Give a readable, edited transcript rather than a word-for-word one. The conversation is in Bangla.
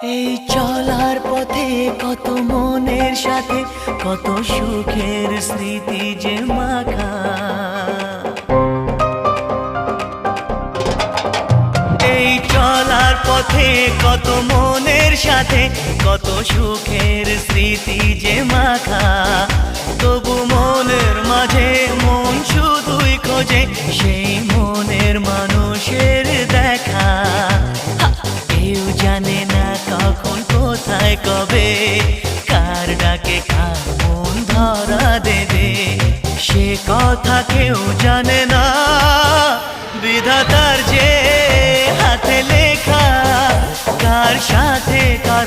এই চলার পথে কত মনের সাথে কত সুখের স্মৃতি যে মাখা। এই চলার পথে কত মনের সাথে কত সুখের স্মৃতি যে মাখা। তবু মনের মাঝে মন শুধুই খোঁজে সেই মনের মানুষের দেখা। কেউ জানে না কখন কোথায় কবে কার ডাকে কার মন ধরা দেবে, সে কথা কেউ জানে না। বিধাতার যে হাতে লেখা কার সাথে কার